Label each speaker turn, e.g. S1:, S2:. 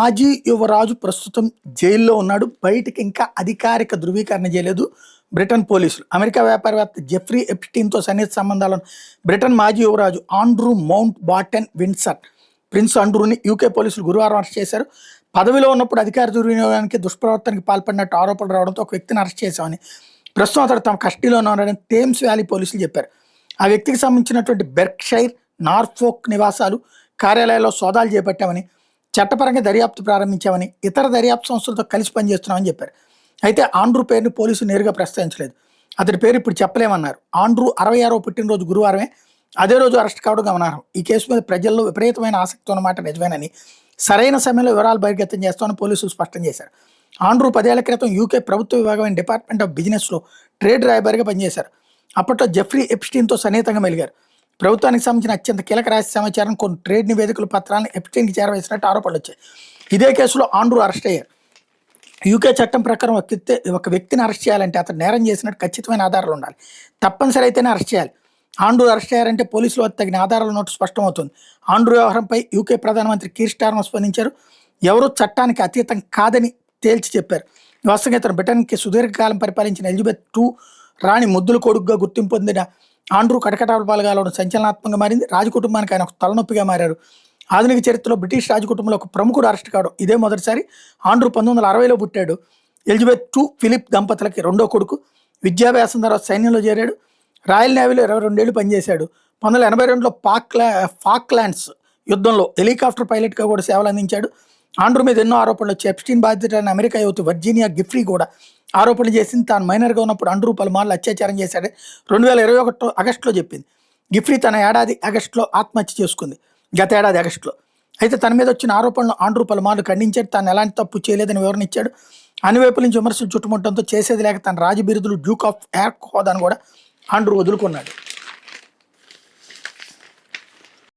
S1: మాజీ యువరాజు ప్రస్తుతం జైల్లో ఉన్నాడు. బయటికి ఇంకా అధికారిక ధృవీకరణ చేయలేదు బ్రిటన్ పోలీసులు. అమెరికా వ్యాపారవేత్త జెఫ్రీ ఎప్స్టీన్తో సన్నిహిత సంబంధాలను బ్రిటన్ మాజీ యువరాజు Andrew Mountbatten Windsor prince ఆండ్రూని యూకే పోలీసులు గురువారం అరెస్ట్ చేశారు. పదవిలో ఉన్నప్పుడు అధికార దుర్వినియోగానికి దుష్ప్రవర్తనకి పాల్పడినట్టు ఆరోపణలు రావడంతో ఒక వ్యక్తిని అరెస్ట్ చేశామని, ప్రస్తుతం అతడు తమ కస్టడీలోనే ఉన్నాడని థేమ్స్ వ్యాలీ పోలీసులు చెప్పారు. ఆ వ్యక్తికి సంబంధించినటువంటి బెర్క్షైర్, నార్ఫోక్ నివాసాలు, కార్యాలయాల్లో సోదాలు చేపట్టామని, చట్టపరంగా దర్యాప్తు ప్రారంభించామని, ఇతర దర్యాప్తు సంస్థలతో కలిసి పనిచేస్తున్నామని చెప్పారు. అయితే ఆండ్రూ పేరుని పోలీసులు నేరుగా ప్రస్తావించలేదు. అతడి పేరు ఇప్పుడు చెప్పలేమన్నారు. ఆండ్రూ 66వ పుట్టినరోజు గురువారమే. అదే రోజు అరెస్ట్ కావడం గమనార్హం. ఈ కేసు మీద ప్రజల్లో విపరీతమైన ఆసక్తి ఉన్నమాట నిజమేనని, సరైన సమయంలో వివరాలు బహిర్గతం చేస్తామని పోలీసులు స్పష్టం చేశారు. ఆండ్రూ 10 ఏళ్ల క్రితం యూకే ప్రభుత్వ విభాగమైన డిపార్ట్మెంట్ ఆఫ్ బిజినెస్లో ట్రేడ్ రాయబారిగా పనిచేశారు. అప్పట్లో జెఫ్రీ ఎప్స్టీన్తో సన్నిహితంగా మెలిగారు. ప్రభుత్వానికి సంబంధించిన అత్యంత కీలక రహస్య సమాచారం, కొన్ని ట్రేడ్ నివేదికల పత్రాలను ఎప్స్టీన్కి చేరవేసినట్టు ఆరోపణలు వచ్చాయి. ఇదే కేసులో ఆండ్రూ అరెస్ట్ అయ్యారు. యూకే చట్టం ప్రకారం ఒక వ్యక్తిని అరెస్ట్ చేయాలంటే అతను నేరం చేసినట్టు ఖచ్చితమైన ఆధారాలు ఉండాలి. తప్పనిసరి అయితేనే అరెస్ట్ చేయాలి. ఆండ్రూ అరెస్ట్ అయ్యారంటే పోలీసులు తగిన ఆధారాలు ఉన్నట్టు స్పష్టమవుతుంది. ఆండ్రూ వ్యవహారంపై యూకే ప్రధానమంత్రి కీర్ స్టార్మర్ స్పందించారు. ఎవరూ చట్టానికి అతీతం కాదని తేల్చి చెప్పారు. వాస్తవంగా ఇతను బ్రిటన్కి సుదీర్ఘకాలం పరిపాలించిన ఎలిజబెత్ II రాణి ముద్దుల కొడుకుగా గుర్తింపు పొందిన ఆండ్రూ కటకటాల పాల్గొనడం సంచలనాత్మకంగా మారింది. రాజకుటుంబానికి ఆయన ఒక తలనొప్పిగా మారారు. ఆధునిక చరిత్రలో బ్రిటిష్ రాజకుటుంబంలో ఒక ప్రముఖుడు అరెస్ట్ కావడం ఇదే మొదటిసారి. ఆండ్రూ 1960లో పుట్టాడు. ఎలిజబెత్ II ఫిలిప్ దంపతులకి రెండో కొడుకు. విద్యాభ్యాసం తర్వాత సైన్యంలో చేరాడు. రాయల్ నేవీలో 22 ఏళ్ళు పనిచేశాడు. 1982లో ఫాక్లాండ్స్ యుద్ధంలో హెలికాప్టర్ పైలట్గా కూడా సేవలు అందించాడు. ఆండ్రూ మీద ఎన్నో ఆరోపణలు వచ్చాయి. ఎప్స్టీన్ బాధితుడైన అమెరికా యువతి వర్జీనియా గిఫ్రీ కూడా ఆరోపణలు చేసింది. తాను మైనర్గా ఉన్నప్పుడు ఆండ్రూ పలుమార్లు అత్యాచారం చేశాడు 2021 ఆగస్టులో చెప్పింది. గిఫ్రీ తన ఏడాది ఆగస్టులో ఆత్మహత్య చేసుకుంది, గత ఏడాది ఆగస్టులో. అయితే తన మీద వచ్చిన ఆరోపణలు ఆండ్రూ పలుమార్లు ఖండించాడు. తాను ఎలాంటి తప్పు చేయలేదని వివరణ ఇచ్చాడు. అన్ని వైపుల నుంచి విమర్శలు చుట్టుముట్టడంతో చేసేది లేక తన రాజబిరుదులు డ్యూక్ ఆఫ్ యార్క్ హోదాను కూడా ఆండ్రూ వదులుకున్నాడు.